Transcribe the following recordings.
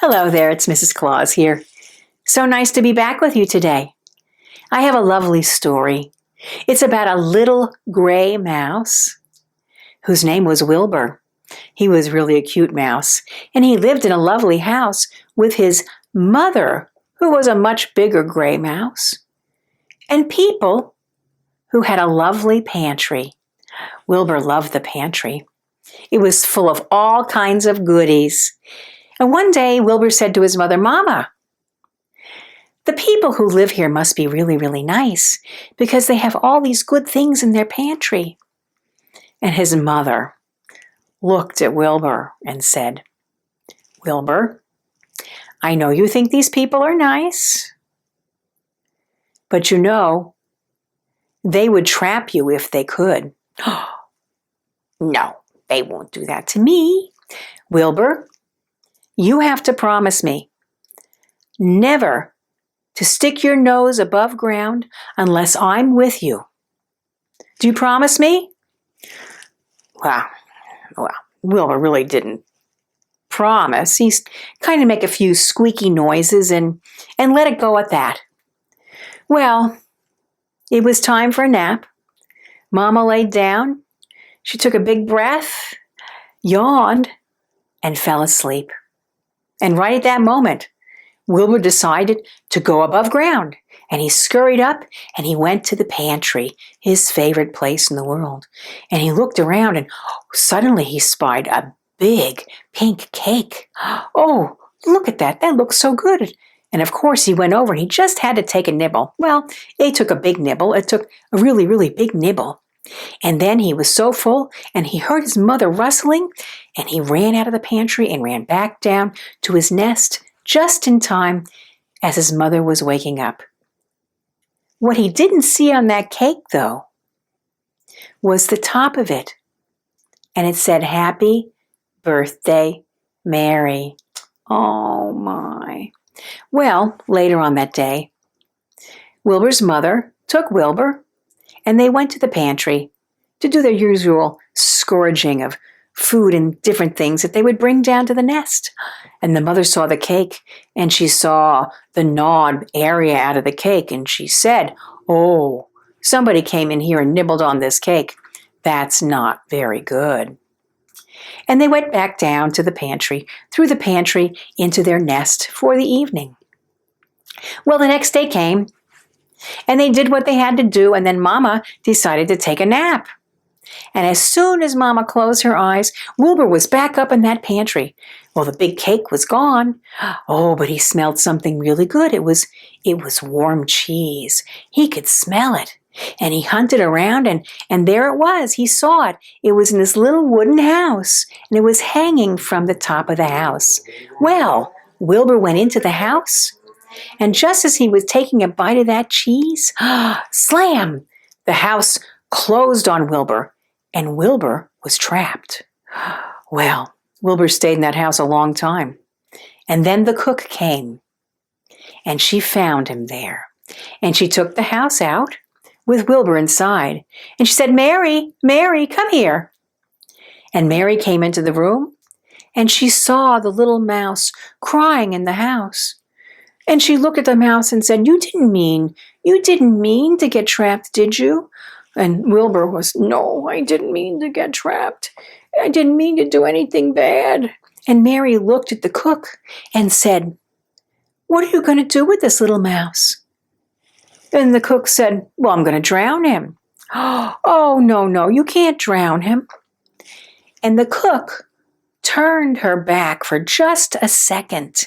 Hello there, it's Mrs. Claus here. So nice to be back with you today. I have a lovely story. It's about a little gray mouse whose name was Wilbur. He was really a cute mouse, and he lived in a lovely house with his mother, who was a much bigger gray mouse, and people who had a lovely pantry. Wilbur loved the pantry. It was full of all kinds of goodies. And one day, Wilbur said to his mother, "Mama, the people who live here must be really, really nice because they have all these good things in their pantry." And his mother looked at Wilbur and said, "Wilbur, I know you think these people are nice, but you know, they would trap you if they could." "No, they won't do that to me. Wilbur, you have to promise me never to stick your nose above ground unless I'm with you. Do you promise me?" Well, Wilbur really didn't promise. He kind of make a few squeaky noises and let it go at that. Well, it was time for a nap. Mama laid down. She took a big breath, yawned, and fell asleep. And right at that moment, Wilbur decided to go above ground, and he scurried up and he went to the pantry, his favorite place in the world. And he looked around and suddenly he spied a big pink cake. "Oh, look at that. That looks so good." And of course he went over and he just had to take a nibble. Well, it took a big nibble. It took a really, really big nibble. And then he was so full and he heard his mother rustling and he ran out of the pantry and ran back down to his nest just in time as his mother was waking up. What he didn't see on that cake, though, was the top of it. And it said, "Happy Birthday, Mary." Oh my. Well, later on that day, Wilbur's mother took Wilbur and they went to the pantry to do their usual scourging of food and different things that they would bring down to the nest. And the mother saw the cake and she saw the gnawed area out of the cake and she said, "Oh, somebody came in here and nibbled on this cake. That's not very good." And they went back down to the pantry, through the pantry into their nest for the evening. Well, the next day came and they did what they had to do, and then Mama decided to take a nap. And as soon as Mama closed her eyes, Wilbur was back up in that pantry. Well, the big cake was gone. Oh, but he smelled something really good. It was warm cheese. He could smell it. And he hunted around, and there it was. He saw it. It was in this little wooden house, and it was hanging from the top of the house. Well, Wilbur went into the house, and just as he was taking a bite of that cheese, slam! The house closed on Wilbur, and Wilbur was trapped. Well, Wilbur stayed in that house a long time. And then the cook came, and she found him there. And she took the house out with Wilbur inside. And she said, "Mary, Mary, come here." And Mary came into the room, and she saw the little mouse crying in the house. And she looked at the mouse and said, you didn't mean to get trapped, did you?" And Wilbur was, "No, I didn't mean to get trapped. I didn't mean to do anything bad." And Mary looked at the cook and said, "What are you going to do with this little mouse?" And the cook said, "Well, I'm going to drown him." "Oh, no, you can't drown him." And the cook turned her back for just a second.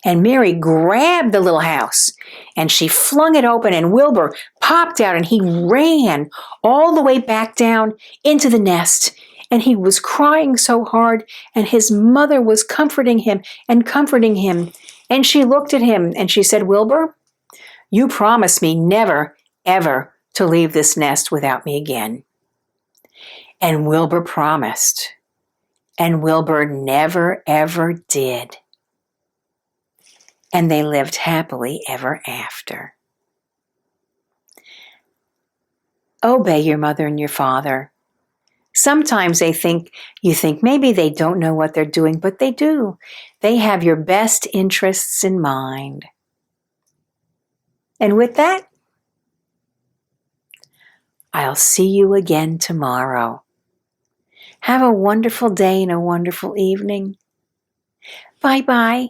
And Mary grabbed the little house and she flung it open, and Wilbur popped out and he ran all the way back down into the nest. And he was crying so hard, and his mother was comforting him. And she looked at him and she said, "Wilbur, you promised me never, ever to leave this nest without me again." And Wilbur promised. And Wilbur never, ever did. And they lived happily ever after. Obey your mother and your father. Sometimes you think maybe they don't know what they're doing, but they do. They have your best interests in mind. And with that, I'll see you again tomorrow. Have a wonderful day and a wonderful evening. Bye-bye.